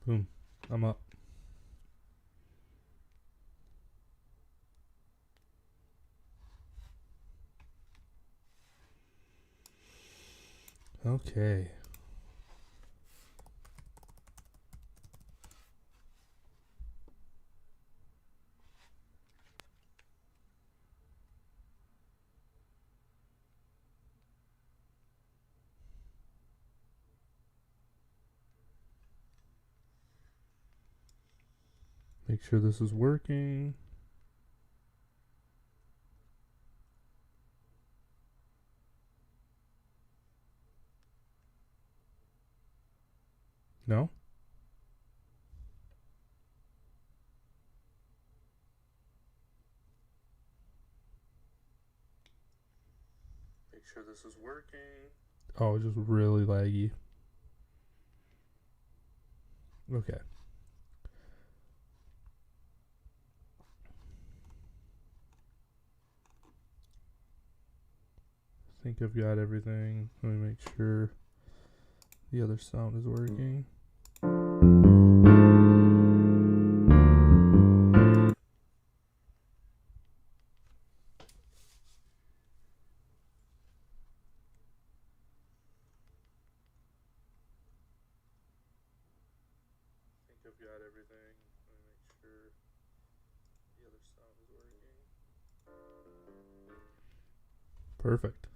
Boom. I'm up. Okay. Make sure this is working. No? Make sure this is working. Oh, just really laggy. Okay. I think I've got everything. Let me make sure the other sound is working. I think I've got everything. Let me make sure the other sound is working. Perfect.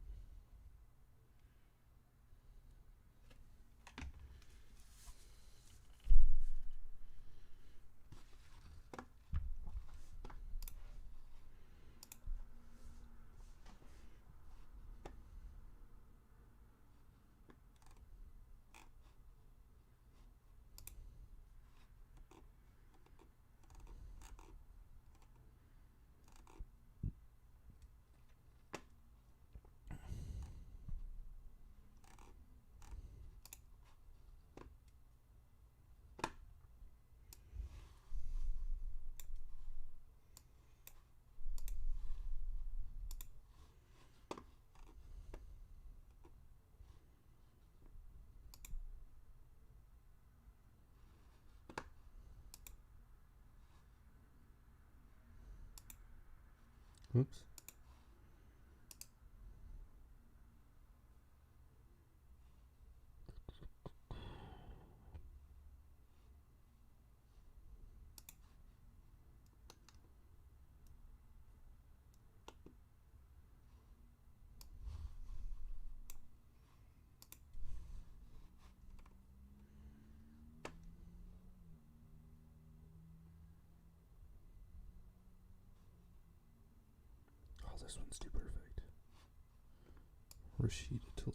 Oops. Oh, this one's too perfect. Recital.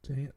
Dang it.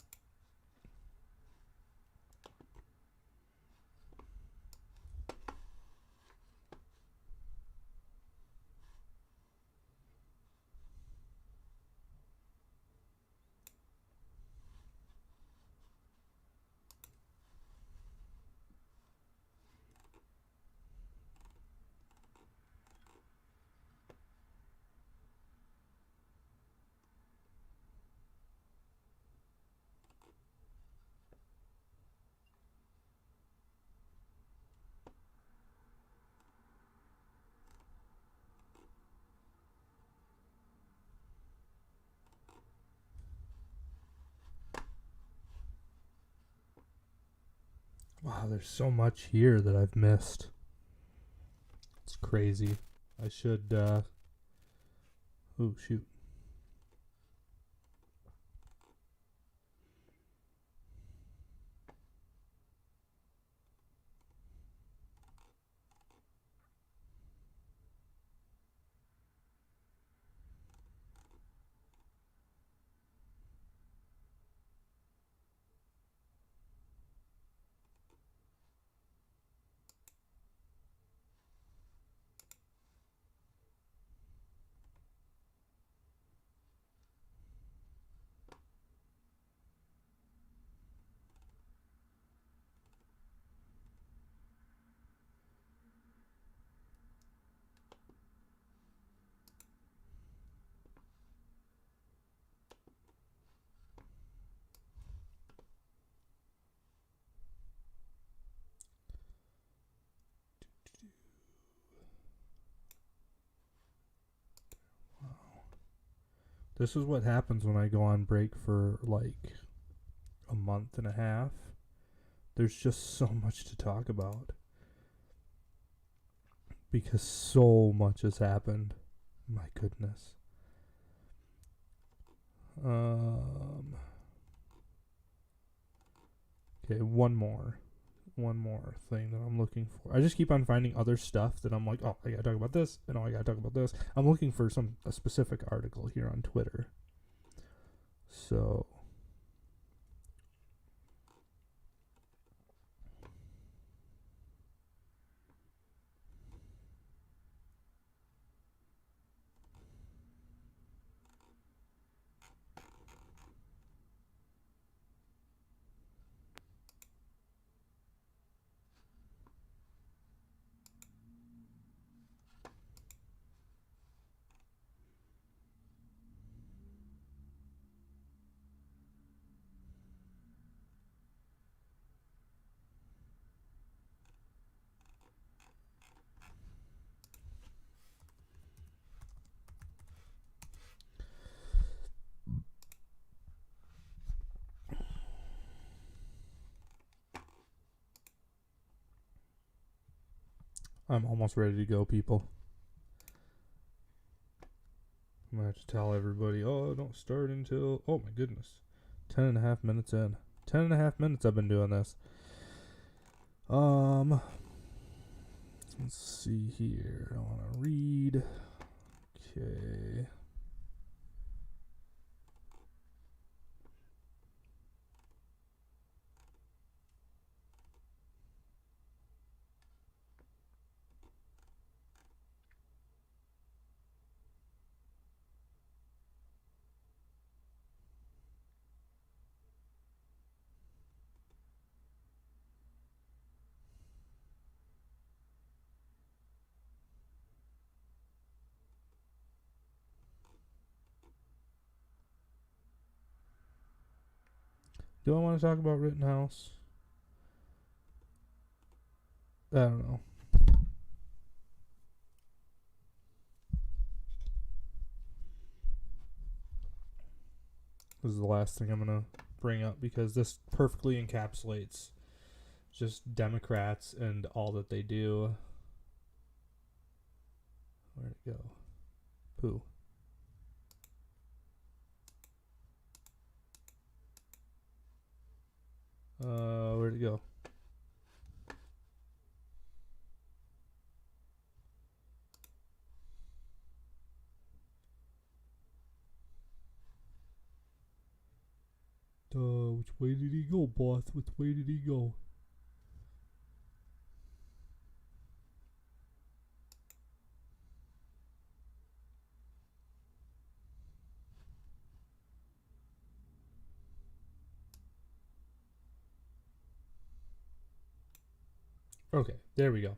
Wow, there's so much here that I've missed. It's crazy. I should, oh, shoot. This is what happens when I go on break for like a month and a half. There's just so much to talk about. Because so much has happened. My goodness. Okay, one more thing that I'm looking for. I just keep on finding other stuff that I'm like, oh, I gotta talk about this, and oh, I gotta talk about this. I'm looking for a specific article here on Twitter. So I'm almost ready to go, people. I'm gonna have to tell everybody, oh, don't start until, oh my goodness, 10.5 minutes in. 10.5 minutes I've been doing this. Let's see here. I want to read. Okay. Do I want to talk about Rittenhouse? I don't know. This is the last thing I'm going to bring up because this perfectly encapsulates just Democrats and all that they do. Where'd it go? Pooh. Where'd it go? Which way did he go, boss? Which way did he go? Okay, there we go.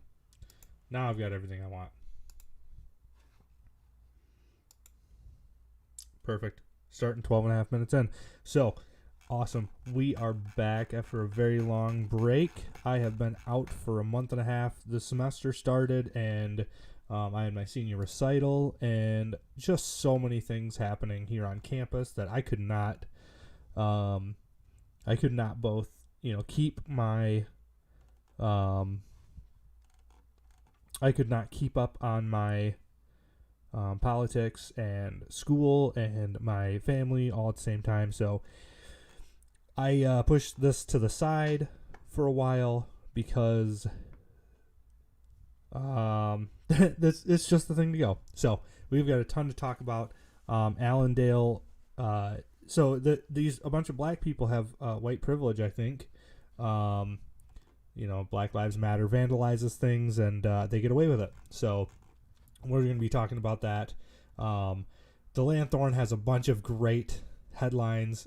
Now I've got everything I want. Perfect. Starting 12 and a half minutes in. So, awesome. We are back after a very long break. I have been out for a month and a half. The semester started, and I had my senior recital, and just so many things happening here on campus that I could not both, keep my, I could not keep up on my politics and school and my family all at the same time. So I pushed this to the side for a while because this it's just the thing to go. So we've got a ton to talk about. Allendale. So a bunch of black people have white privilege, I think. Black Lives Matter vandalizes things, and they get away with it. So we're going to be talking about that. The Lanthorn has a bunch of great headlines.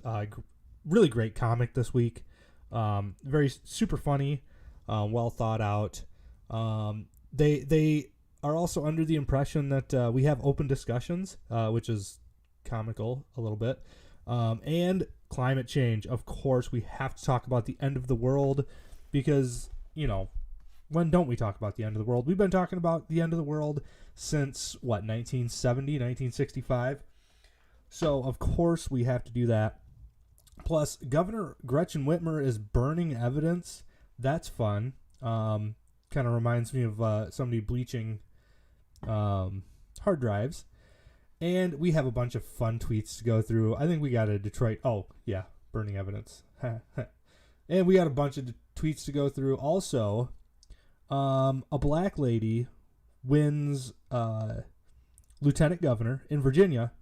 Really great comic this week. Very super funny, well thought out. They are also under the impression that we have open discussions, which is comical a little bit. And climate change. Of course, we have to talk about the end of the world because, when don't we talk about the end of the world? We've been talking about the end of the world since, 1970, 1965. So, of course, we have to do that. Plus, Governor Gretchen Whitmer is burning evidence. That's fun. Kind of reminds me of somebody bleaching hard drives. And we have a bunch of fun tweets to go through. I think we got a Detroit... Oh, yeah, burning evidence. And we got a bunch of tweets to go through. Also, a black lady wins lieutenant governor in Virginia.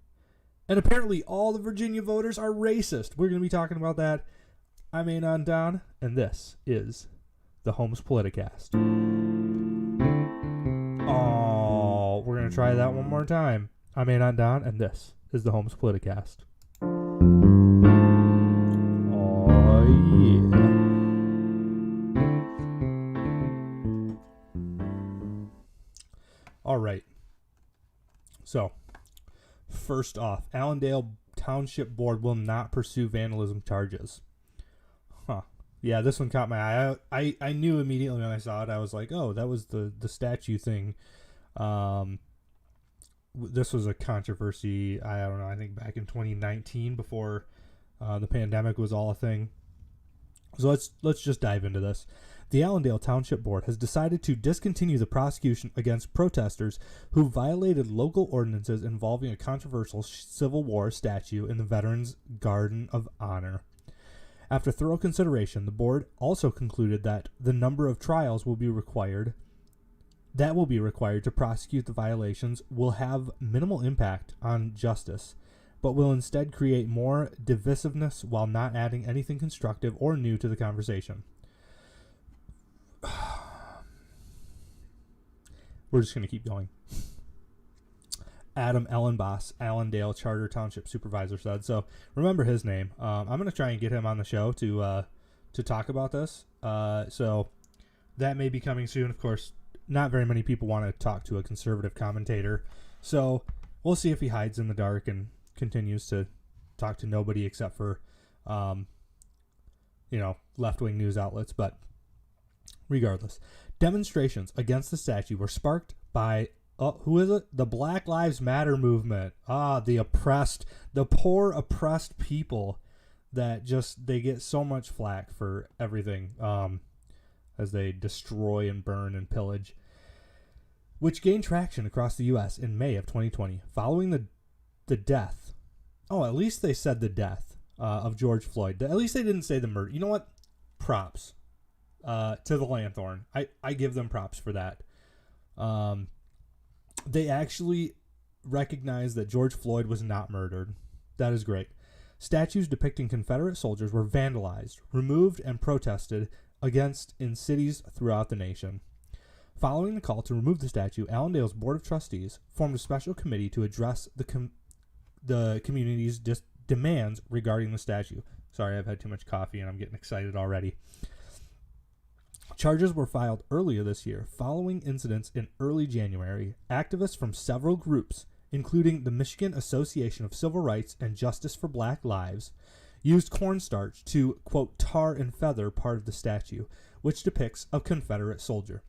And apparently all the Virginia voters are racist. We're going to be talking about that. I'm Anon Don, and this is the Holmes Politicast. Oh, we're going to try that one more time. I'm Anon Don, and this is the Holmes Politicast. Oh, yeah. All right. So, first off, Allendale Township Board will not pursue vandalism charges. Huh. Yeah, this one caught my eye. I knew immediately when I saw it. I was like, oh, that was the statue thing. This was a controversy, I don't know, I think back in 2019 before the pandemic was all a thing. So let's just dive into this. The Allendale Township Board has decided to discontinue the prosecution against protesters who violated local ordinances involving a controversial Civil War statue in the Veterans Garden of Honor. After thorough consideration, the board also concluded that the number of trials will be required to prosecute the violations will have minimal impact on justice, but will instead create more divisiveness while not adding anything constructive or new to the conversation. We're just going to keep going. Adam Ellenboss, Allendale Charter Township Supervisor, said. So remember his name. I'm going to try and get him on the show to talk about this. So that may be coming soon. Of course, not very many people want to talk to a conservative commentator. So we'll see if he hides in the dark and continues to talk to nobody except for, left-wing news outlets. But regardless, demonstrations against the statue were sparked by, who is it? The Black Lives Matter movement. The poor oppressed people that they get so much flack for everything, as they destroy and burn and pillage, which gained traction across the U.S. in May of 2020, following the death. Oh, at least they said the death of George Floyd. At least they didn't say the murder. You know what? Props to the Lanthorn. I give them props for that. They actually recognized that George Floyd was not murdered. That is great. Statues depicting Confederate soldiers were vandalized, removed, and protested against in cities throughout the nation. Following the call to remove the statue, Allendale's Board of Trustees formed a special committee to address the community's demands regarding the statue. Sorry, I've had too much coffee and I'm getting excited already. Charges were filed earlier this year. Following incidents in early January, activists from several groups, including the Michigan Association of Civil Rights and Justice for Black Lives, used cornstarch to, quote, tar and feather part of the statue, which depicts a Confederate soldier.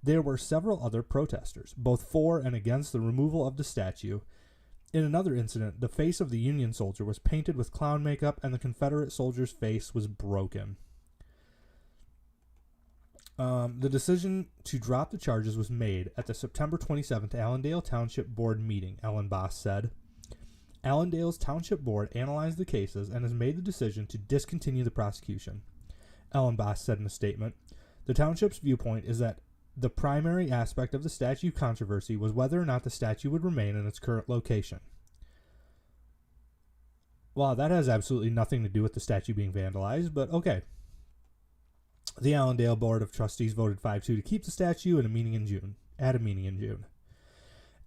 There were several other protesters, both for and against the removal of the statue. In another incident, the face of the Union soldier was painted with clown makeup and the Confederate soldier's face was broken. The decision to drop the charges was made at the September 27th Allendale Township Board meeting, Ellen Boss said. Allendale's Township Board analyzed the cases and has made the decision to discontinue the prosecution. Ellen Boss said in a statement, "The township's viewpoint is that the primary aspect of the statue controversy was whether or not the statue would remain in its current location." Well, that has absolutely nothing to do with the statue being vandalized, but okay. The Allendale Board of Trustees voted 5-2 to keep the statue at a meeting in June.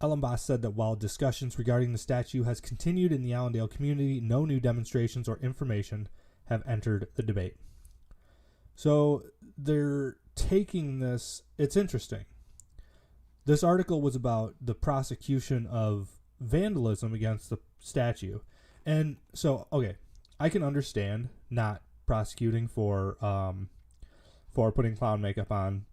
Ellen Boss said that while discussions regarding the statue has continued in the Allendale community, no new demonstrations or information have entered the debate. So they're taking this. It's interesting. This article was about the prosecution of vandalism against the statue. And so, okay, I can understand not prosecuting for putting clown makeup on.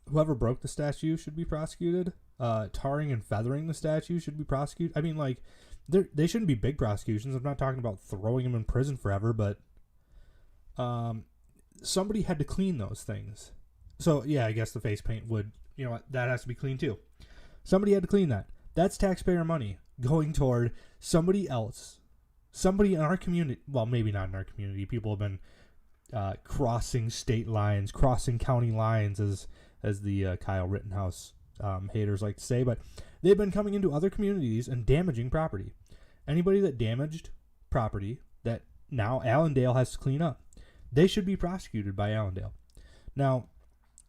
Whoever broke the statue should be prosecuted. Tarring and feathering the statue should be prosecuted. I mean, like, they shouldn't be big prosecutions. I'm not talking about throwing them in prison forever, but somebody had to clean those things. So, yeah, I guess the face paint would, that has to be cleaned too. Somebody had to clean that. That's taxpayer money going toward somebody else. Somebody in our community, well, maybe not in our community. People have been crossing state lines, crossing county lines, as the Kyle Rittenhouse haters like to say, but they've been coming into other communities and damaging property. Anybody that damaged property that now Allendale has to clean up, they should be prosecuted by Allendale. Now,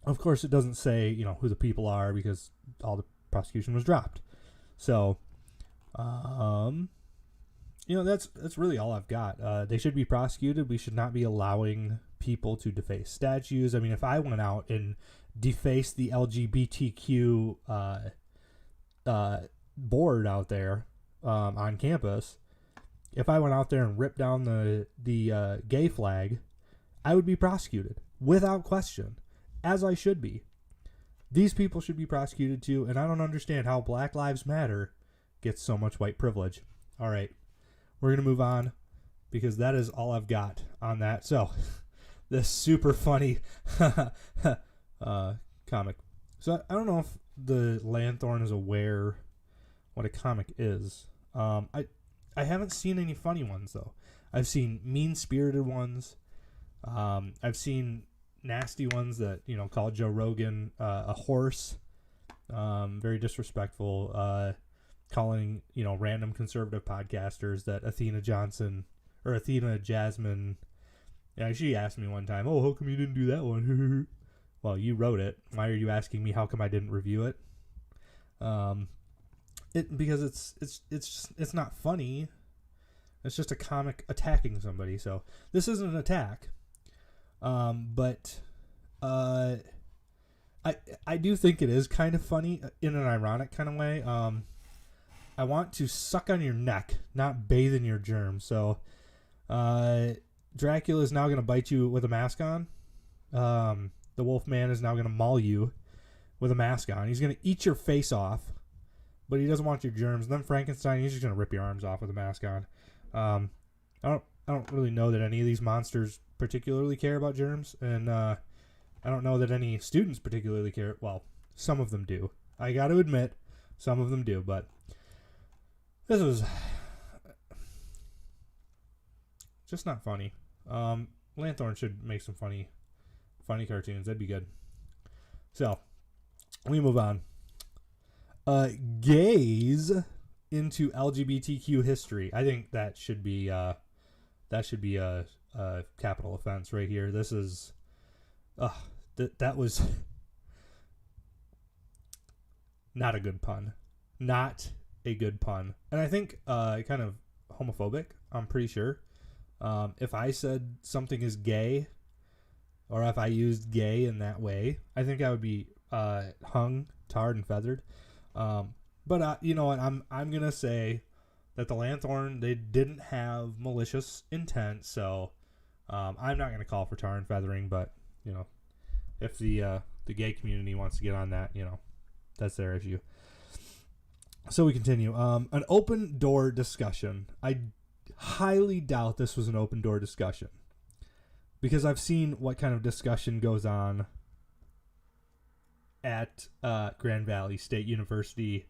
of course, it doesn't say, who the people are because all the prosecution was dropped. So, that's really all I've got. They should be prosecuted. We should not be allowing people to deface statues. I mean, if I went out and defaced the LGBTQ board out there on campus, if I went out there and ripped down the gay flag, I would be prosecuted without question, as I should be. These people should be prosecuted too, and I don't understand how Black Lives Matter gets so much white privilege. All right, we're going to move on because that is all I've got on that. So, this super funny comic. So, I don't know if the Lanthorn is aware what a comic is. I haven't seen any funny ones, though. I've seen mean-spirited ones. I've seen nasty ones that, call Joe Rogan a horse. Very disrespectful. Calling, random conservative podcasters that Athena Jasmine. Yeah, she asked me one time, how come you didn't do that one? Well, you wrote it. Why are you asking me how come I didn't review it? Because it's not funny. It's just a comic attacking somebody. So this isn't an attack. But I do think it is kind of funny in an ironic kind of way. I want to suck on your neck, not bathe in your germs. So Dracula is now going to bite you with a mask on. The Wolfman is now going to maul you with a mask on. He's going to eat your face off, but he doesn't want your germs. And then Frankenstein, he's just going to rip your arms off with a mask on. I don't really know that any of these monsters particularly care about germs, and I don't know that any students particularly care. Well, some of them do. I got to admit, some of them do, but this was just not funny. Lanthorn should make some funny cartoons. That'd be good. So, we move on. Gays into LGBTQ history. I think that should be a capital offense right here. This is that was not a good pun. Not a good pun. And I think kind of homophobic, I'm pretty sure. If I said something is gay, or if I used gay in that way, I think I would be hung, tarred, and feathered. But you know what? I'm gonna say that the Lanthorn, they didn't have malicious intent, so I'm not gonna call for tar and feathering. But you know, if the gay community wants to get on that, you know, that's their issue. So we continue. An open door discussion. I highly doubt this was an open door discussion, because I've seen what kind of discussion goes on at Grand Valley State University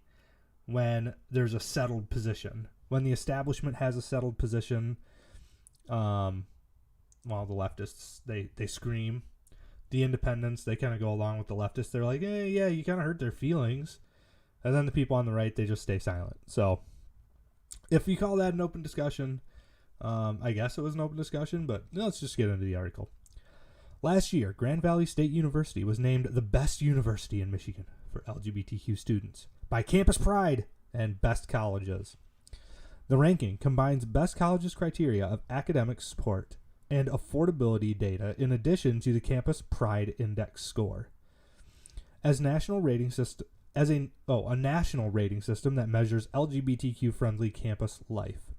when there's a settled position. When the establishment has a settled position, the leftists, they scream. The independents, they kind of go along with the leftists. They're like, hey, yeah, you kind of hurt their feelings. And then the people on the right, they just stay silent. So if you call that an open discussion, I guess it was an open discussion, but let's just get into the article. Last year, Grand Valley State University was named the best university in Michigan for LGBTQ students by Campus Pride and Best Colleges. The ranking combines Best Colleges criteria of academic support and affordability data in addition to the Campus Pride Index score. As national rating system, a national rating system that measures LGBTQ-friendly campus life.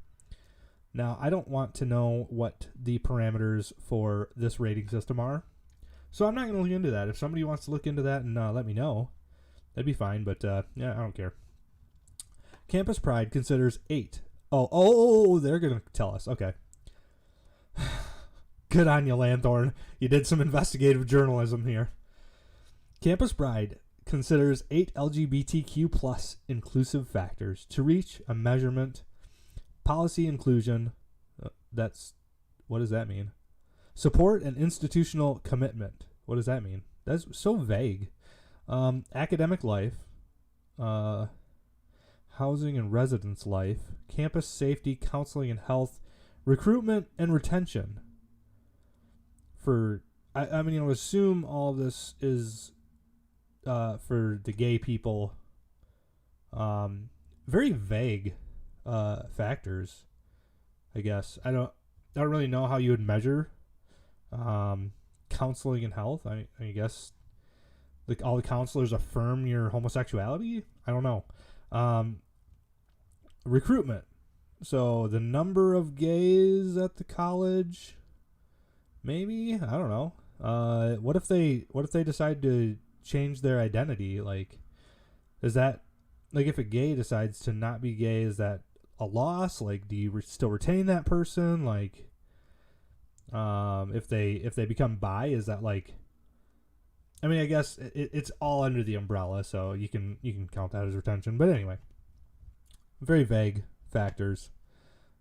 Now, I don't want to know what the parameters for this rating system are, so I'm not going to look into that. If somebody wants to look into that and let me know, that'd be fine, but yeah, I don't care. Campus Pride considers 8. Oh, they're going to tell us. Okay. Good on you, Lanthorn. You did some investigative journalism here. Campus Pride considers 8 LGBTQ plus inclusive factors to reach a measurement. Policy inclusion, what does that mean? Support and institutional commitment. What does that mean? That's so vague. Academic life, housing and residence life, campus safety, counseling and health, recruitment and retention. I mean, I would assume all of this is for the gay people. Very vague factors, I guess. I don't really know how you would measure counseling and health. I guess like all the counselors affirm your homosexuality. I don't know. Recruitment. So the number of gays at the college. Maybe, I don't know. What if they decide to change their identity? Like, is that like if a gay decides to not be gay, is that a loss? Like, do you still retain that person? Like, if they become bi, is that like? I mean, I guess it's all under the umbrella, so you can count that as retention. But anyway, very vague factors.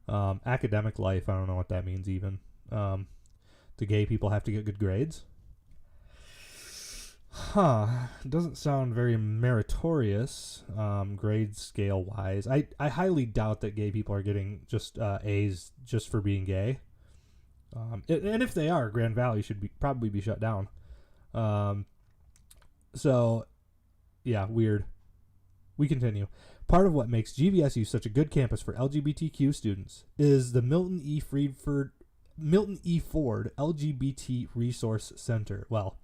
Academic life, I don't know what that means even. The gay people have to get good grades. Doesn't sound very meritorious, grade scale wise. I highly doubt that gay people are getting just A's just for being gay. And if they are, Grand Valley should probably be shut down. So, yeah, weird. We continue. Part of what makes GVSU such a good campus for LGBTQ students is the Milton E. Ford LGBT Resource Center. Well,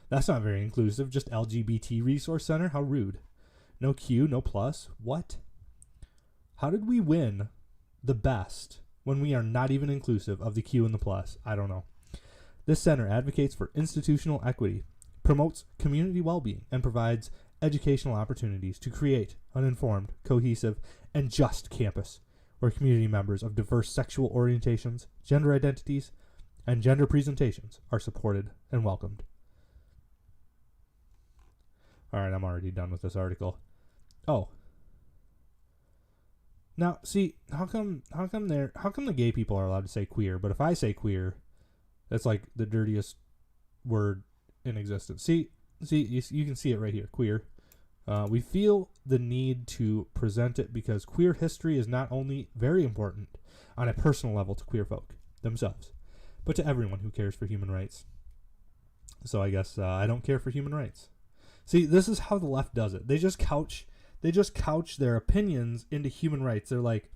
that's not very inclusive. Just LGBT Resource Center? How rude. No Q, no plus. What? How did we win the best when we are not even inclusive of the Q and the plus? I don't know. This center advocates for institutional equity, promotes community well-being, and provides educational opportunities to create an informed, cohesive, and just campus where community members of diverse sexual orientations, gender identities, and gender presentations are supported and welcomed. All right, I'm already done with this article. Oh. Now, see, how come the gay people are allowed to say queer, but if I say queer, that's like the dirtiest word in existence. See, you can see it right here, queer. We feel the need to present it because queer history is not only very important on a personal level to queer folk themselves, but to everyone who cares for human rights. So I guess I don't care for human rights. See, this is how the left does it. They just couch their opinions into human rights. They're like,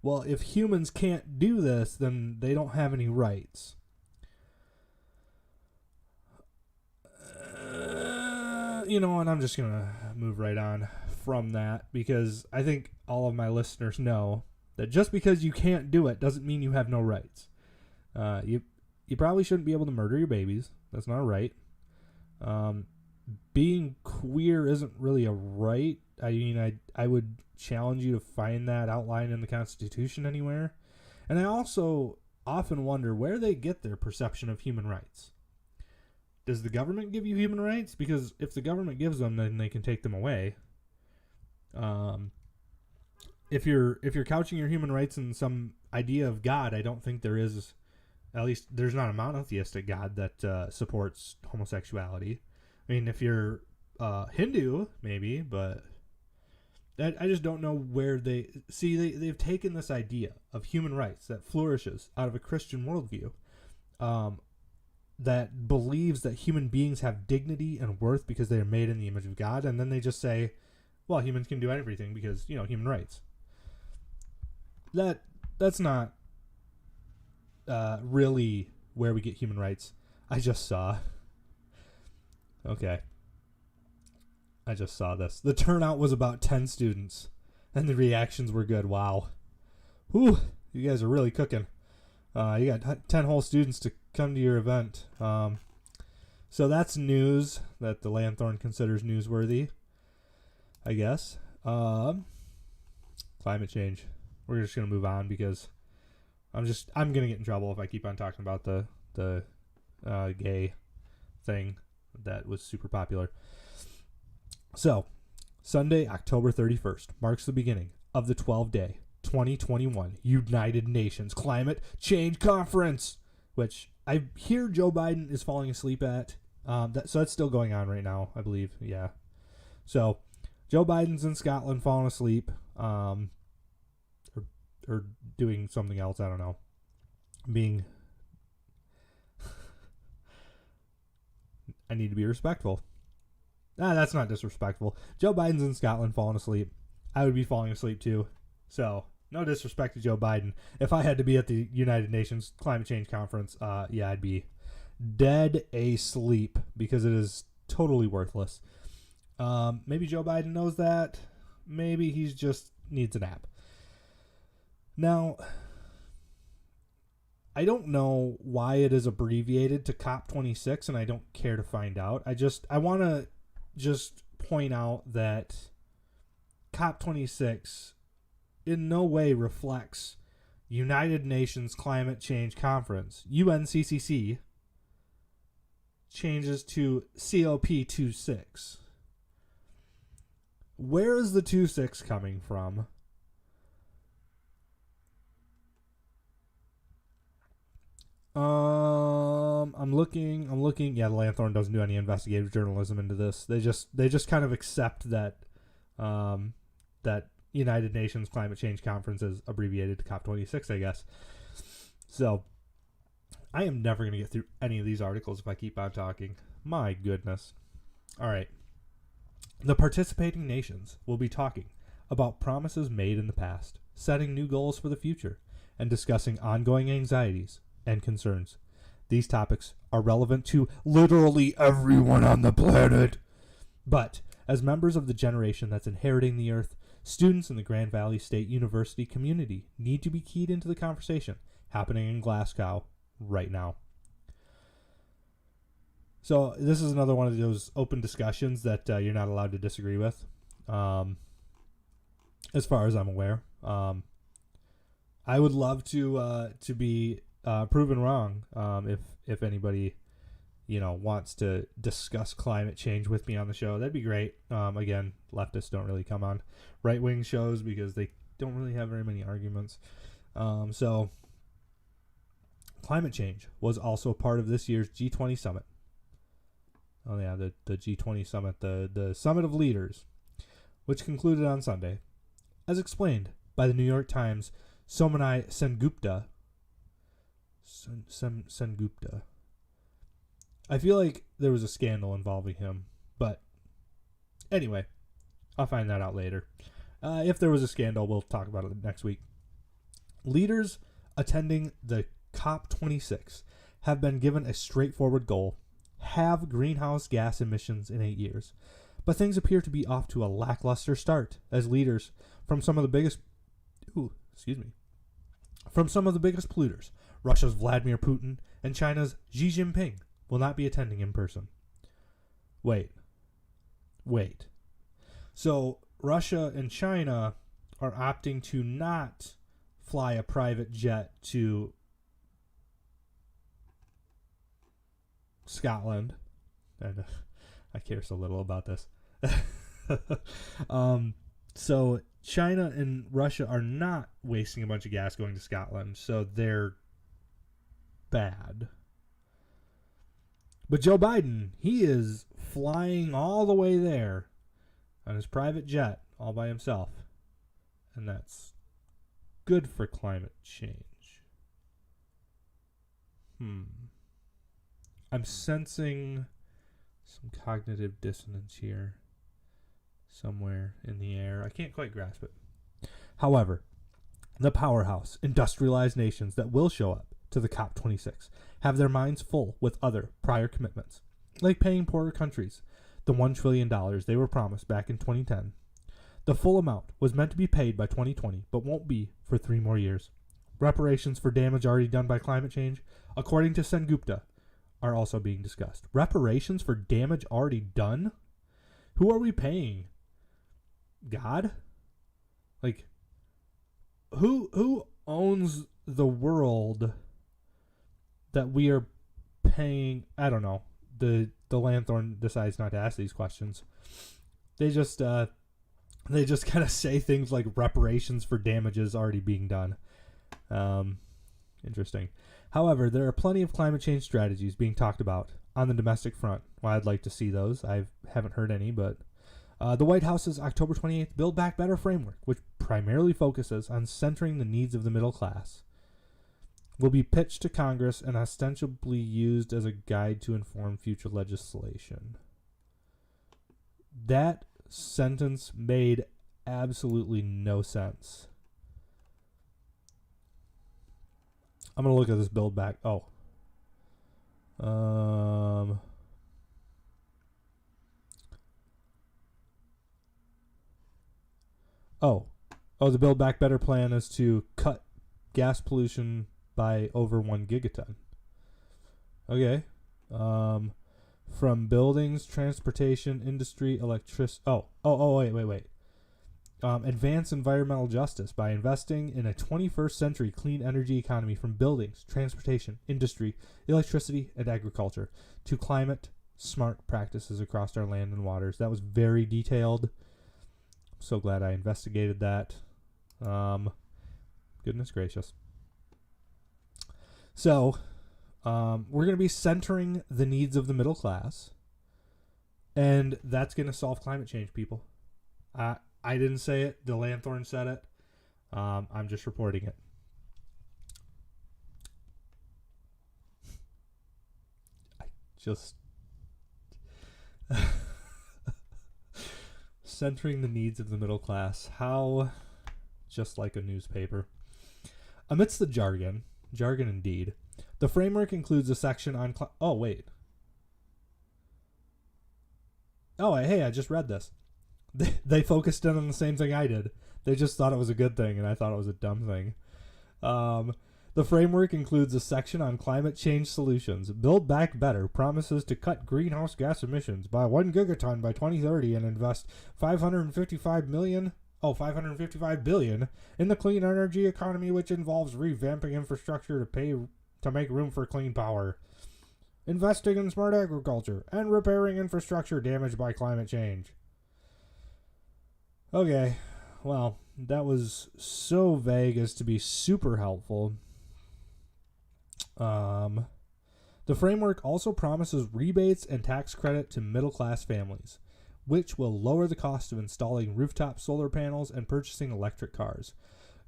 well, if humans can't do this, then they don't have any rights. And I'm just going to move right on from that because I think all of my listeners know that just because you can't do it doesn't mean you have no rights. You probably shouldn't be able to murder your babies. That's not a right. Being queer isn't really a right. I mean, I would challenge you to find that outlined in the Constitution anywhere. And I also often wonder where they get their perception of human rights. Does the government give you human rights? Because if the government gives them, then they can take them away. If you're couching your human rights in some idea of God, I don't think there is. At least there's not a monotheistic God that supports homosexuality. I mean, if you're Hindu, maybe, but I just don't know where they've taken this idea of human rights that flourishes out of a Christian worldview, that believes that human beings have dignity and worth because they are made in the image of God, and then they just say, well, humans can do everything because, human rights. That's not really where we get human rights. I just saw this. The turnout was about 10 students, and the reactions were good. Wow. Whew, you guys are really cooking. You got 10 whole students to come to your event. So that's news that the Lanthorn considers newsworthy, I guess. Climate change. We're just going to move on because I'm going to get in trouble if I keep on talking about the gay thing that was super popular. So, Sunday, October 31st marks the beginning of the 12-day 2021 United Nations Climate Change Conference, which I hear Joe Biden is falling asleep at. So that's still going on right now, I believe. Yeah. So Joe Biden's in Scotland falling asleep, or doing something else. I don't know. I need to be respectful. That's not disrespectful. Joe Biden's in Scotland falling asleep. I would be falling asleep too. So, no disrespect to Joe Biden. If I had to be at the United Nations Climate Change Conference, I'd be dead asleep because it is totally worthless. Maybe Joe Biden knows that. Maybe he just needs a nap. Now, I don't know why it is abbreviated to COP26, and I don't care to find out. I want to just point out that COP26 in no way reflects United Nations Climate Change Conference. UNCCC changes to COP26. Where is the 26 coming from? I'm looking. Yeah, Lanthorn doesn't do any investigative journalism into this. They just kind of accept that that United Nations Climate Change Conference is abbreviated to COP26, I guess. So, I am never going to get through any of these articles if I keep on talking. My goodness. All right. The participating nations will be talking about promises made in the past, setting new goals for the future, and discussing ongoing anxieties and concerns. These topics are relevant to literally everyone on the planet. But, as members of the generation that's inheriting the Earth, students in the Grand Valley State University community need to be keyed into the conversation happening in Glasgow right now. So, this is another one of those open discussions that you're not allowed to disagree with, as far as I'm aware. I would love to be proven wrong if anybody wants to discuss climate change with me on the show. That'd be great. Again, leftists don't really come on right-wing shows because they don't really have very many arguments. So climate change was also part of this year's G20 summit. Oh yeah, the G20 summit, the summit of leaders. which concluded on Sunday. As explained by the New York Times' Somanai Sengupta. Sengupta. I feel like there was a scandal involving him, but anyway, I'll find that out later. If there was a scandal, we'll talk about it next week. Leaders attending the COP26 have been given a straightforward goal: halve greenhouse gas emissions in 8 years. But things appear to be off to a lackluster start, as leaders from some of the biggest polluters, Russia's Vladimir Putin and China's Xi Jinping, will not be attending in person. Wait. So Russia and China are opting to not fly a private jet to Scotland. And I care so little about this. So China and Russia are not wasting a bunch of gas going to Scotland, so they're bad. But Joe Biden, he is flying all the way there on his private jet all by himself. And that's good for climate change. I'm sensing some cognitive dissonance here somewhere in the air. I can't quite grasp it. However, the powerhouse, industrialized nations that will show up to the COP26 have their minds full with other prior commitments, like paying poorer countries the $1 trillion they were promised back in 2010. The full amount was meant to be paid by 2020, but won't be for 3 more years. Reparations for damage already done by climate change, according to Sengupta, are also being discussed. Reparations for damage already done? Who are we paying? God? Like, who owns the world that we are paying? I don't know. The Lanthorn decides not to ask these questions. They just kind of say things like reparations for damages already being done. Interesting. However, there are plenty of climate change strategies being talked about on the domestic front. Well, I'd like to see those. I haven't heard any, but the White House's October 28th Build Back Better framework, which primarily focuses on centering the needs of the middle class, will be pitched to Congress and ostensibly used as a guide to inform future legislation. That sentence made absolutely no sense. I'm going to look at this Build Back. Oh, the Build Back Better plan is to cut gas pollution by over 1 gigaton. Okay. From buildings, transportation, industry, electricity. Wait. Advance environmental justice by investing in a 21st century clean energy economy from buildings, transportation, industry, electricity, and agriculture to climate smart practices across our land and waters. That was very detailed. I'm so glad I investigated that. Goodness gracious. So, we're going to be centering the needs of the middle class, and that's going to solve climate change, people. I didn't say it. The Lanthorn said it. I'm just reporting it. Centering the needs of the middle class. How just like a newspaper. Amidst the jargon indeed, the framework includes a section on... I just read this. They focused in on the same thing I did. They just thought it was a good thing, and I thought it was a dumb thing. The framework includes a section on climate change solutions. Build Back Better promises to cut greenhouse gas emissions by 1 gigaton by 2030 and invest $555 billion in the clean energy economy, which involves revamping infrastructure to make room for clean power, investing in smart agriculture, and repairing infrastructure damaged by climate change. Okay, well, that was so vague as to be super helpful. The framework also promises rebates and tax credit to middle-class families, which will lower the cost of installing rooftop solar panels and purchasing electric cars.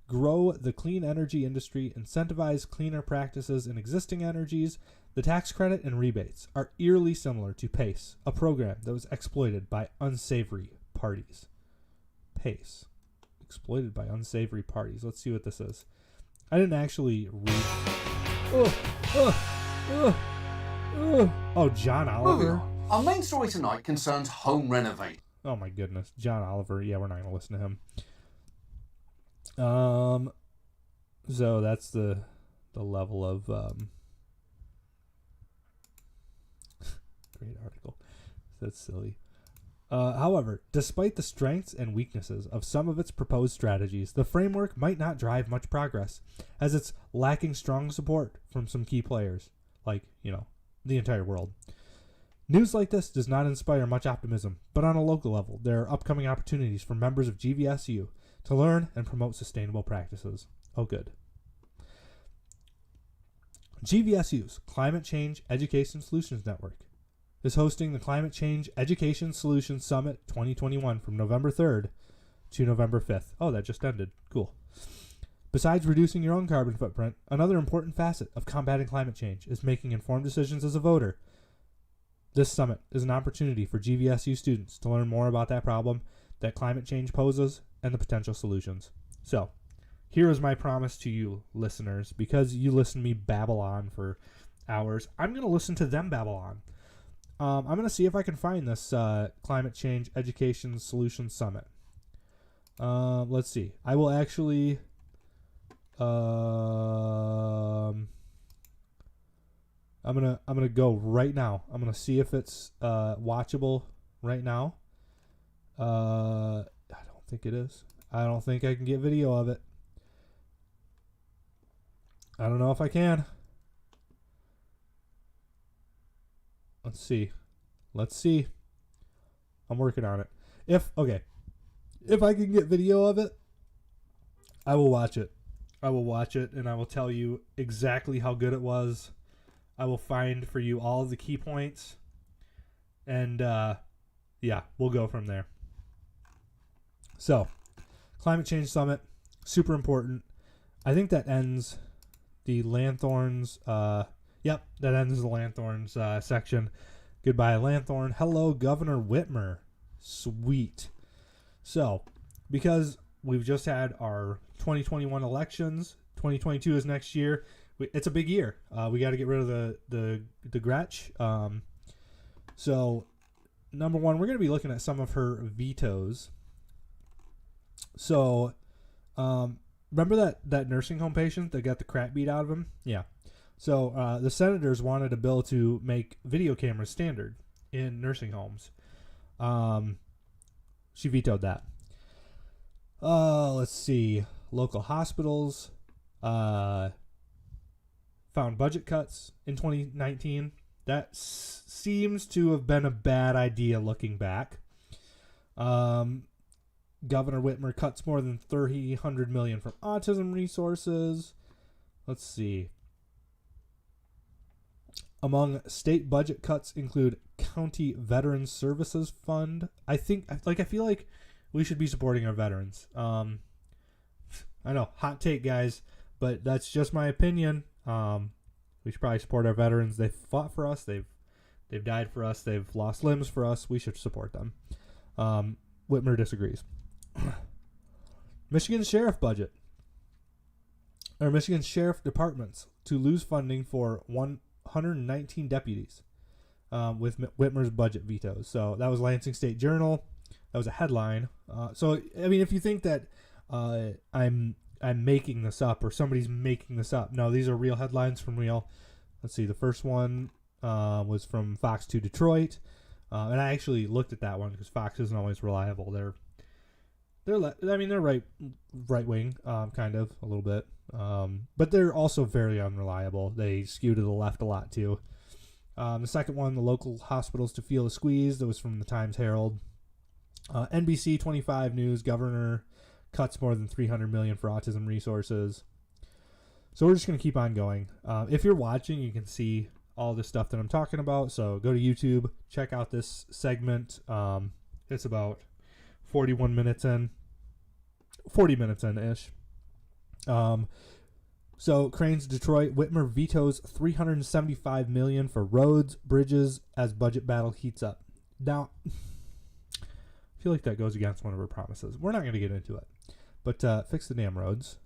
Grow the clean energy industry, incentivize cleaner practices in existing energies. The tax credit and rebates are eerily similar to PACE, a program that was exploited by unsavory parties. PACE. Exploited by unsavory parties. Let's see what this is. I didn't actually read. Oh, John Oliver. Our main story tonight concerns home renovation. Oh my goodness, John Oliver. Yeah, we're not gonna listen to him. So that's the level of great article. That's silly. However, despite the strengths and weaknesses of some of its proposed strategies, the framework might not drive much progress, as it's lacking strong support from some key players, like, the entire world. News like this does not inspire much optimism, but on a local level, there are upcoming opportunities for members of GVSU to learn and promote sustainable practices. Oh, good. GVSU's Climate Change Education Solutions Network is hosting the Climate Change Education Solutions Summit 2021 from November 3rd to November 5th. Oh, that just ended. Cool. Besides reducing your own carbon footprint, another important facet of combating climate change is making informed decisions as a voter. This summit is an opportunity for GVSU students to learn more about that problem that climate change poses and the potential solutions. So, here is my promise to you, listeners, because you listen to me babble on for hours. I'm going to listen to them babble on. I'm going to see if I can find this Climate Change Education Solutions Summit. Let's see. I will actually... I'm gonna go right now. I'm gonna see if it's watchable right now. I don't think it is. I don't think I can get video of it. I don't know if I can. Let's see. I'm working on it. If I can get video of it, I will watch it. And I will tell you exactly how good it was. I will find for you all of the key points. And, we'll go from there. So, Climate Change Summit, super important. I think that ends the Lanthorn's, that ends the Lanthorn's section. Goodbye, Lanthorn. Hello, Governor Whitmer. Sweet. So, because we've just had our 2021 elections, 2022 is next year. It's a big year. We got to get rid of the Gretsch. So, number one, we're going to be looking at some of her vetoes. So, remember that nursing home patient that got the crap beat out of him? Yeah. So, the senators wanted a bill to make video cameras standard in nursing homes. She vetoed that. Let's see. Local hospitals found budget cuts in 2019. That seems to have been a bad idea looking back. Governor Whitmer cuts more than $300 million from autism resources. Let's see. Among state budget cuts include County Veterans Services Fund. I feel like we should be supporting our veterans. I know, hot take, guys, but that's just my opinion. We should probably support our veterans. They fought for us. They've died for us. They've lost limbs for us. We should support them. Whitmer disagrees. Michigan Sheriff departments to lose funding for 119 deputies with Whitmer's budget vetoes. So that was Lansing State Journal. That was a headline. So I mean, if you think that I'm making this up or somebody's making this up, no, these are real headlines from real. Let's see. The first one was from Fox 2 Detroit, and I actually looked at that one because Fox isn't always reliable. They're right wing, kind of a little bit, but they're also very unreliable. They skew to the left a lot too. The second one, the local hospitals to feel the squeeze. That was from the Times Herald. NBC 25 News, governor cuts more than $300 million for autism resources. So we're just going to keep on going. If you're watching, you can see all the stuff that I'm talking about. So go to YouTube, check out this segment. It's about 41 minutes in. 40 minutes in-ish. So Crane's Detroit, Whitmer vetoes $375 million for roads, bridges as budget battle heats up. Now, I feel like that goes against one of her promises. We're not going to get into it. But fix the damn roads.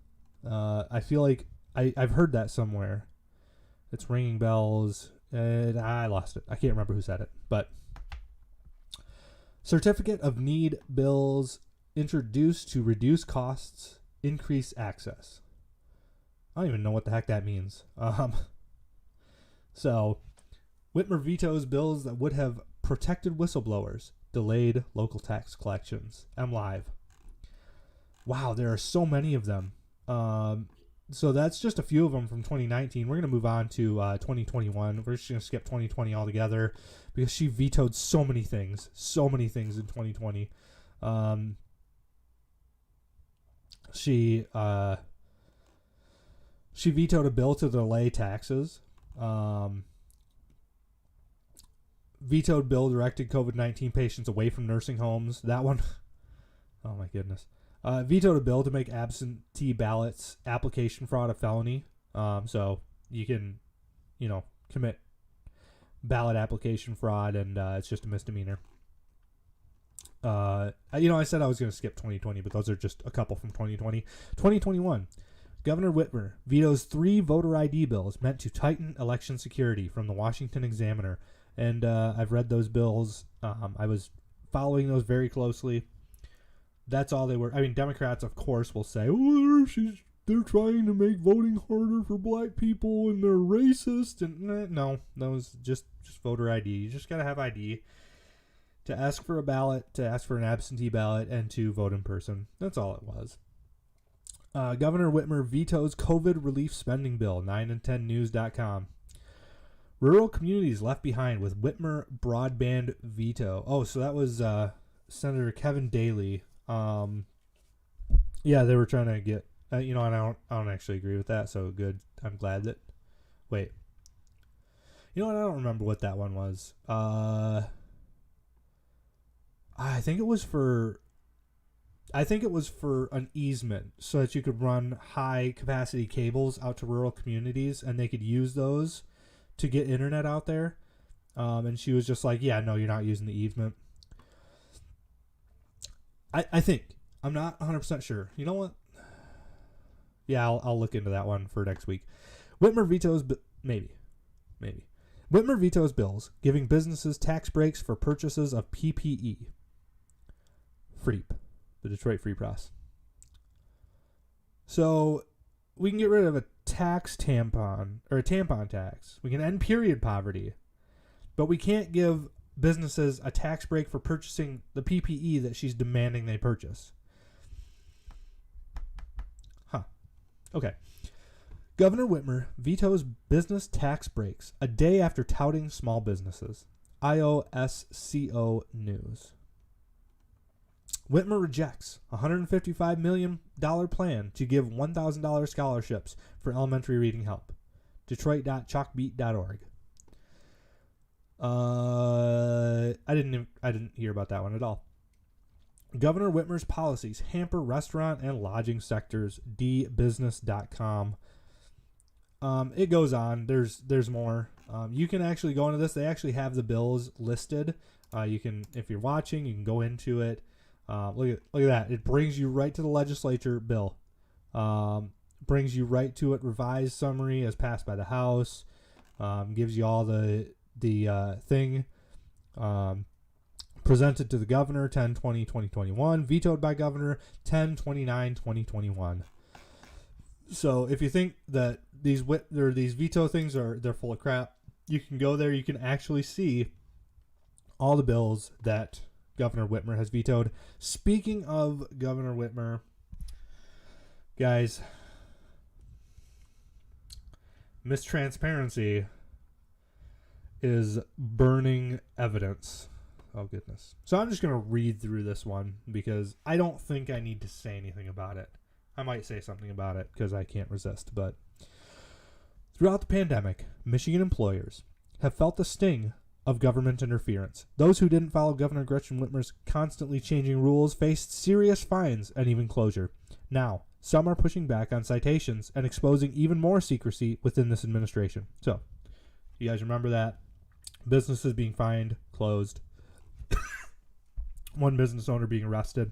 I feel like I've heard that somewhere. It's ringing bells. And I lost it. I can't remember who said it. But certificate of need bills introduced to reduce costs, increase access. I don't even know what the heck that means. So, Whitmer vetoes bills that would have protected whistleblowers, delayed local tax collections. mLive. Wow, there are so many of them. So that's just a few of them from 2019. We're going to move on to 2021. We're just going to skip 2020 altogether because she vetoed so many things in 2020. She vetoed a bill to delay taxes. Vetoed bill directing COVID-19 patients away from nursing homes. That one, oh my goodness. Vetoed a bill to make absentee ballots application fraud a felony. So you can, commit ballot application fraud, and it's just a misdemeanor. I said I was going to skip 2020, but those are just a couple from 2020. 2021, Governor Whitmer vetoes 3 voter ID bills meant to tighten election security from the Washington Examiner. And I've read those bills. I was following those very closely. That's all they were. I mean, Democrats, of course, will say, oh, they're trying to make voting harder for black people and they're racist. And no, those just voter ID. You just got to have ID to ask for a ballot, to ask for an absentee ballot, and to vote in person. That's all it was. Governor Whitmer vetoes COVID relief spending bill, 9and10news.com. Rural communities left behind with Whitmer broadband veto. Oh, so that was Senator Kevin Daley. Yeah, they were trying to get, and I don't actually agree with that, so good. I'm glad that, wait. I don't remember what that one was. I think it was for an easement so that you could run high capacity cables out to rural communities and they could use those to get internet out there. And she was just like, yeah, no, you're not using the easement. I think. I'm not 100% sure. You know what? Yeah, I'll look into that one for next week. Whitmer vetoes, maybe. Whitmer vetoes bills giving businesses tax breaks for purchases of PPE. Freep, the Detroit Free Press. So we can get rid of a tampon tax. We can end period poverty, but we can't give businesses a tax break for purchasing the PPE that she's demanding they purchase. Okay. Governor Whitmer vetoes business tax breaks a day after touting small businesses. IOSCO News. Whitmer rejects $155 million plan to give $1,000 scholarships for elementary reading help. Detroit.chalkbeat.org. I didn't hear about that one at all. Governor Whitmer's policies hamper restaurant and lodging sectors. dbusiness.com. It goes on. There's more. You can actually go into this. They actually have the bills listed. You can, if you're watching, you can go into it. Look at that. It brings you right to the legislature bill. Brings you right to it. Revised summary as passed by the House. Gives you all the thing. Presented to the governor 10/20/2021. Vetoed by governor 10/29/2021. So if you think that these veto things they're full of crap, you can go there. You can actually see all the bills that Governor Whitmer has vetoed. Speaking of Governor Whitmer, guys, Miss Transparency is burning evidence. Oh, goodness. So I'm just going to read through this one because I don't think I need to say anything about it. I might say something about it because I can't resist. But throughout the pandemic, Michigan employers have felt the sting of government interference. Those who didn't follow Governor Gretchen Whitmer's constantly changing rules faced serious fines and even closure. Now, some are pushing back on citations and exposing even more secrecy within this administration. So, you guys remember that? Businesses being fined, closed. One business owner being arrested.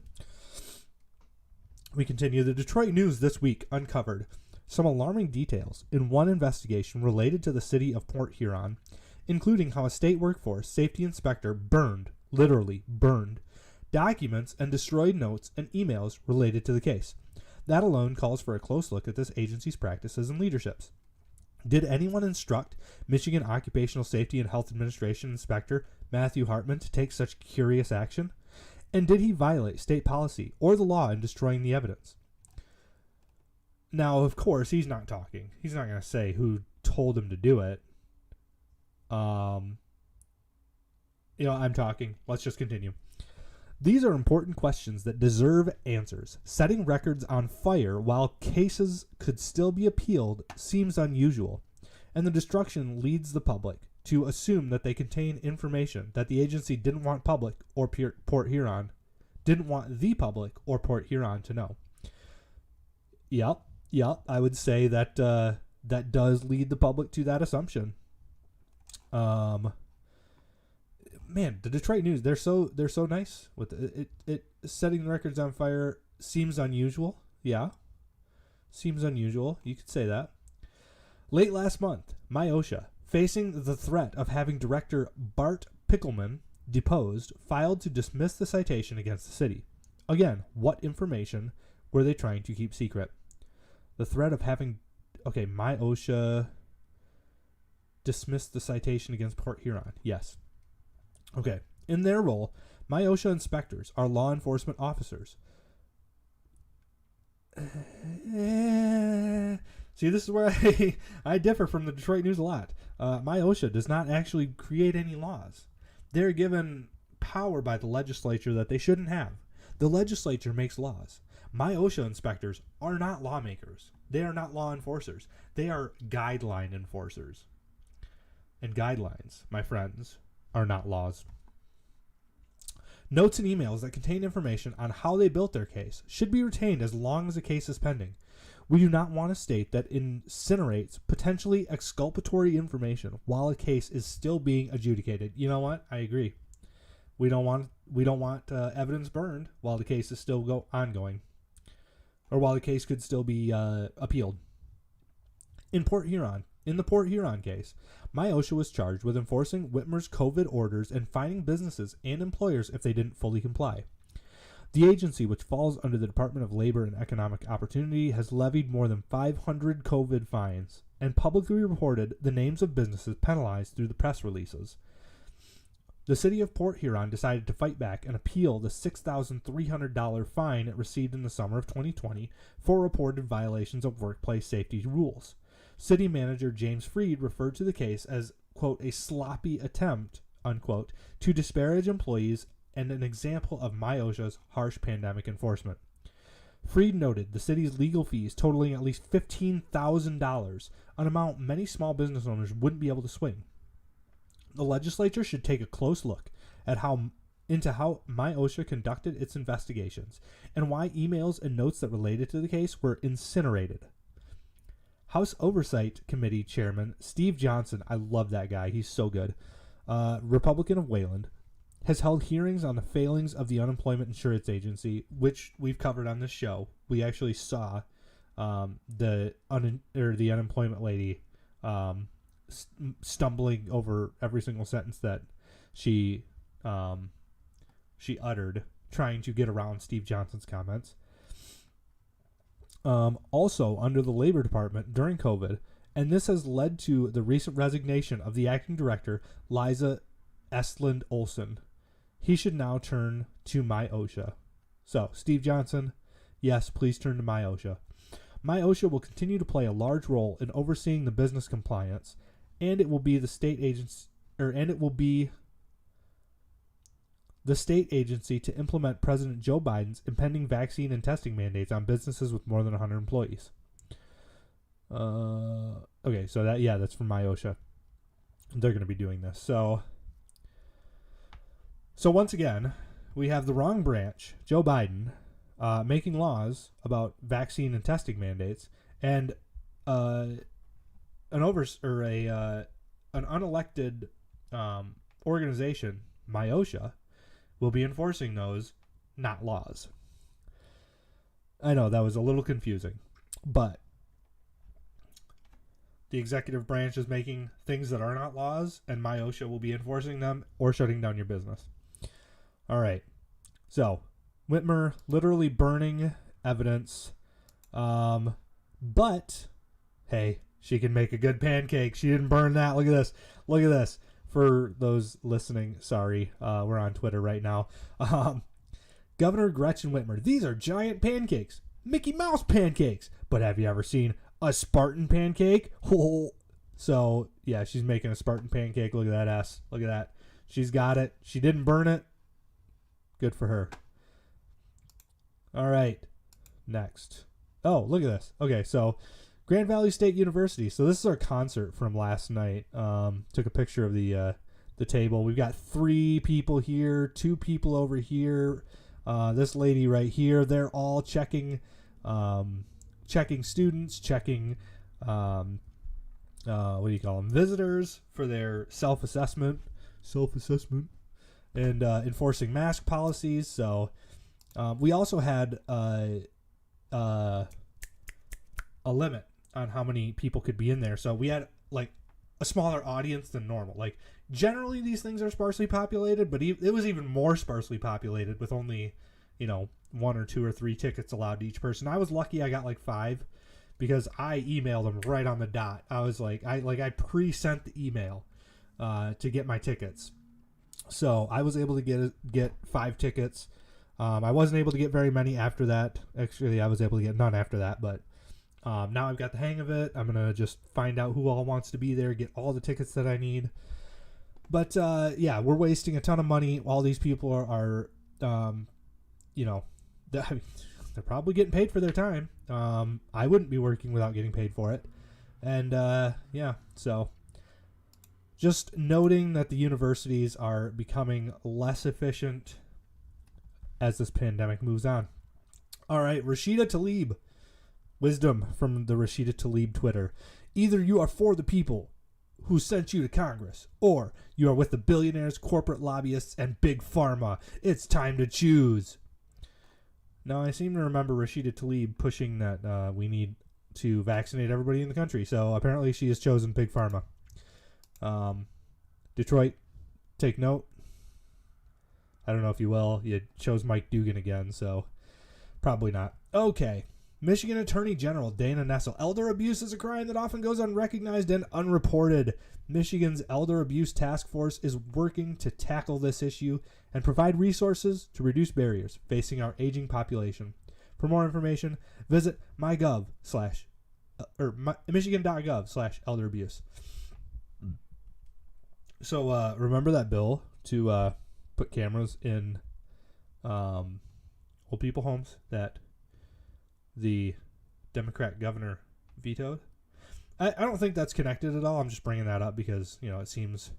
We continue. The Detroit News this week uncovered some alarming details in one investigation related to the city of Port Huron, including how a state workforce safety inspector literally burned, documents and destroyed notes and emails related to the case. That alone calls for a close look at this agency's practices and leaderships. Did anyone instruct Michigan Occupational Safety and Health Administration Inspector Matthew Hartman to take such curious action? And did he violate state policy or the law in destroying the evidence? Now, of course, he's not talking. He's not going to say who told him to do it. I'm talking. Let's just continue. These are important questions that deserve answers. Setting records on fire while cases could still be appealed seems unusual, and the destruction leads the public to assume that they contain information that the agency didn't want the public or Port Huron to know. Yep, I would say that that does lead the public to that assumption. Man, the Detroit News, they're so nice with it. Setting the records on fire seems unusual. Yeah, seems unusual. You could say that. Late last month, MyOSHA, facing the threat of having director Bart Pickelman deposed, filed to dismiss the citation against the city. Again, what information were they trying to keep secret? The threat of having... Okay, MyOSHA dismissed the citation against Port Huron. Yes. Okay. In their role, MyOSHA inspectors are law enforcement officers. See, this is where I differ from the Detroit News a lot. MyOSHA does not actually create any laws. They're given power by the legislature that they shouldn't have. The legislature makes laws. MyOSHA inspectors are not lawmakers. They are not law enforcers. They are guideline enforcers. And guidelines, my friends, are not laws. Notes and emails that contain information on how they built their case should be retained as long as the case is pending. We do not want a state that incinerates potentially exculpatory information while a case is still being adjudicated. You know what? I agree. We don't want evidence burned while the case is still ongoing, or while the case could still be appealed. In the Port Huron case, MyOSHA was charged with enforcing Whitmer's COVID orders and fining businesses and employers if they didn't fully comply. The agency, which falls under the Department of Labor and Economic Opportunity, has levied more than 500 COVID fines and publicly reported the names of businesses penalized through the press releases. The city of Port Huron decided to fight back and appeal the $6,300 fine it received in the summer of 2020 for reported violations of workplace safety rules. City manager James Freed referred to the case as, quote, a sloppy attempt, unquote, to disparage employees and an example of MyOSHA's harsh pandemic enforcement. Freed noted the city's legal fees totaling at least $15,000, an amount many small business owners wouldn't be able to swing. The legislature should take a close look at how MyOSHA conducted its investigations and why emails and notes that related to the case were incinerated. House Oversight Committee Chairman Steve Johnson, I love that guy, he's so good, Republican of Wayland, has held hearings on the failings of the Unemployment Insurance Agency, which we've covered on this show. We actually saw the unemployment lady stumbling over every single sentence that she uttered, trying to get around Steve Johnson's comments. Also under the Labor Department during COVID, and this has led to the recent resignation of the acting director, Liza Estlund Olson. He should now turn to MyOSHA. So, Steve Johnson, yes, please turn to MyOSHA. MyOSHA will continue to play a large role in overseeing the business compliance, and it will be the state agency to implement President Joe Biden's impending vaccine and testing mandates on businesses with more than 100 employees. Okay, so that's from MyOSHA. They're going to be doing this. So, So once again, we have the wrong branch, Joe Biden, making laws about vaccine and testing mandates, and an unelected organization, MIOSHA, will be enforcing those, not laws. I know that was a little confusing, but the executive branch is making things that are not laws, and MIOSHA will be enforcing them or shutting down your business. All right. So, Whitmer literally burning evidence. But, hey, she can make a good pancake. She didn't burn that. Look at this. Look at this. For those listening, sorry, we're on Twitter right now. Governor Gretchen Whitmer. These are giant pancakes. Mickey Mouse pancakes. But have you ever seen a Spartan pancake? Oh. So, yeah, she's making a Spartan pancake. Look at that ass. Look at that. She's got it. She didn't burn it. Good for her. All right. Next. Oh, look at this. Okay, so Grand Valley State University. So this is our concert from last night. Took a picture of the table. We've got 3 people here, 2 people over here. This lady right here. They're all checking students, checking what do you call them? Visitors for their self-assessment, and enforcing mask policies. So we also had a limit on how many people could be in there. So we had like a smaller audience than normal. Like generally these things are sparsely populated, but it was even more sparsely populated with only, 1 or 2 or 3 tickets allowed to each person. I was lucky I got like 5 because I emailed them right on the dot. I was like, I pre-sent the email to get my tickets. So I was able to get 5 tickets. I wasn't able to get very many after that. Actually, I was able to get none after that, but now I've got the hang of it. I'm going to just find out who all wants to be there, get all the tickets that I need. But, yeah, we're wasting a ton of money. All these people are they're probably getting paid for their time. I wouldn't be working without getting paid for it. And, yeah, so just noting that the universities are becoming less efficient as this pandemic moves on. All right, Rashida Tlaib. Wisdom from the Rashida Tlaib Twitter. Either you are for the people who sent you to Congress, or you are with the billionaires, corporate lobbyists, and big pharma. It's time to choose. Now, I seem to remember Rashida Tlaib pushing that we need to vaccinate everybody in the country. So apparently she has chosen big pharma. Detroit, take note. I don't know if you will. You chose Mike Dugan again, so probably not. Okay. Michigan Attorney General Dana Nessel. Elder abuse is a crime that often goes unrecognized and unreported. Michigan's Elder Abuse Task Force is working to tackle this issue and provide resources to reduce barriers facing our aging population. For more information, visit michigan.gov/elderabuse. So remember that bill to put cameras in old people homes that the Democrat governor vetoed? I don't think that's connected at all. I'm just bringing that up because, it seems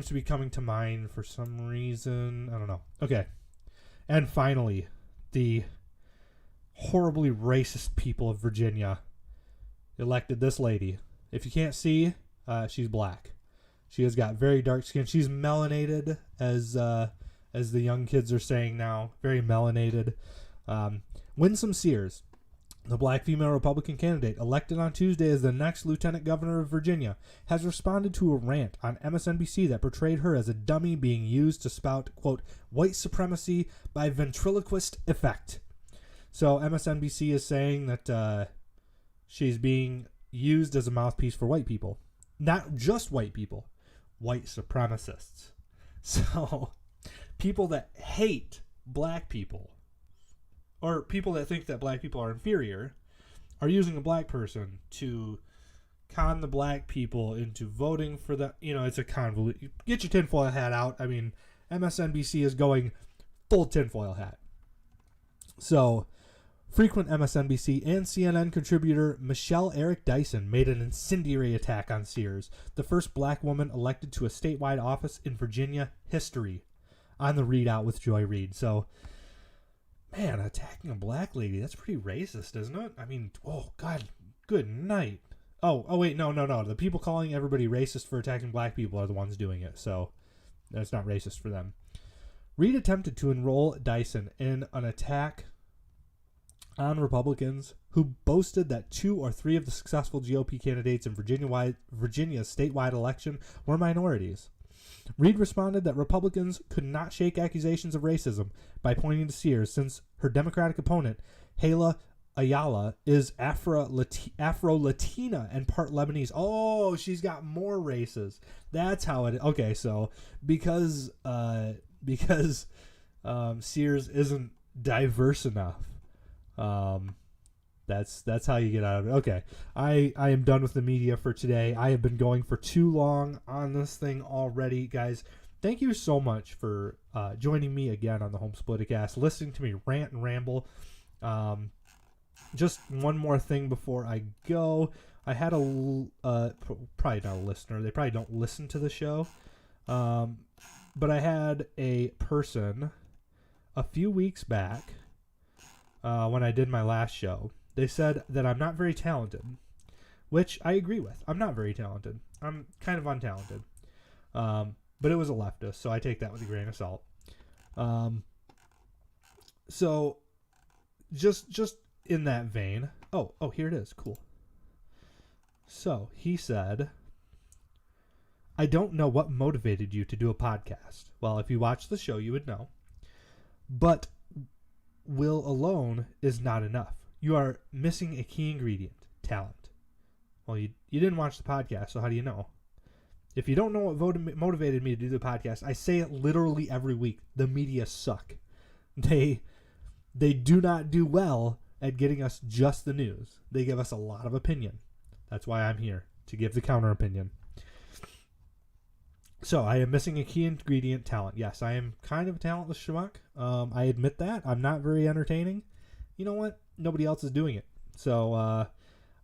to be coming to mind for some reason. I don't know. Okay. And finally, the horribly racist people of Virginia elected this lady. If you can't see, she's black. She has got very dark skin. She's melanated, as the young kids are saying now. Very melanated. Winsome Sears, the black female Republican candidate elected on Tuesday as the next lieutenant governor of Virginia, has responded to a rant on MSNBC that portrayed her as a dummy being used to spout, quote, white supremacy by ventriloquist effect. So MSNBC is saying that she's being used as a mouthpiece for white people. Not just white people, white supremacists. So people that hate black people, or people that think that black people are inferior, are using a black person to con the black people into voting for the, it's a convoluted. Get your tinfoil hat out. I mean, MSNBC is going full tinfoil hat. So, frequent MSNBC and CNN contributor Michelle Eric Dyson made an incendiary attack on Sears, the first black woman elected to a statewide office in Virginia history. on the readout with Joy Reid. So, man, attacking a black lady, that's pretty racist, isn't it? I mean, oh, God, good night. Oh, wait, no. The people calling everybody racist for attacking black people are the ones doing it, so that's not racist for them. Reid attempted to enroll Dyson in an attack on Republicans who boasted that 2 or 3 of the successful GOP candidates in Virginia's statewide election were minorities. Reid responded that Republicans could not shake accusations of racism by pointing to Sears, since her Democratic opponent, Hala Ayala, is Afro-Latina and part Lebanese. Oh, she's got more races. That's how it... Okay, so because Sears isn't diverse enough, that's how you get out of it. Okay, I am done with the media for today. I have been going for too long on this thing already, guys. Thank you so much for joining me again on the Home Politicast, listening to me rant and ramble. Just one more thing before I go. I had probably not a listener. They probably don't listen to the show. But I had a person a few weeks back when I did my last show. They said that I'm not very talented, which I agree with. I'm not very talented. I'm kind of untalented. But it was a leftist, so I take that with a grain of salt. So just in that vein. Oh, here it is. Cool. So he said, I don't know what motivated you to do a podcast. Well, if you watch the show, you would know. But will alone is not enough. You are missing a key ingredient, talent. Well, you didn't watch the podcast, so how do you know? If you don't know what motivated me to do the podcast, I say it literally every week. The media suck. They do not do well at getting us just the news. They give us a lot of opinion. That's why I'm here, to give the counter opinion. So, I am missing a key ingredient, talent. Yes, I am kind of a talentless schmuck. I admit that. I'm not very entertaining. You know what? Nobody else is doing it. So,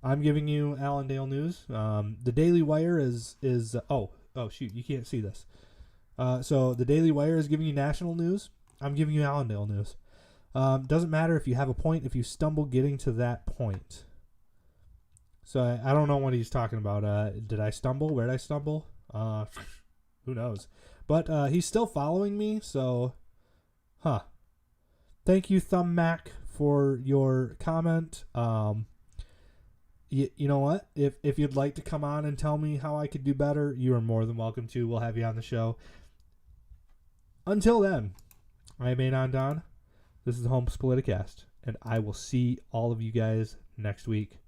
I'm giving you Allendale news. The Daily Wire is oh, shoot, you can't see this. So, the Daily Wire is giving you national news. I'm giving you Allendale news. Doesn't matter if you have a point, if you stumble getting to that point. So, I don't know what he's talking about. Did I stumble? Where did I stumble? Who knows? But he's still following me, so... Thank you, Thumb Mac, for your comment. You know what? If you'd like to come on and tell me how I could do better, you are more than welcome to. We'll have you on the show. Until then, I am Anon Don. This is the Home Politicast, and I will see all of you guys next week.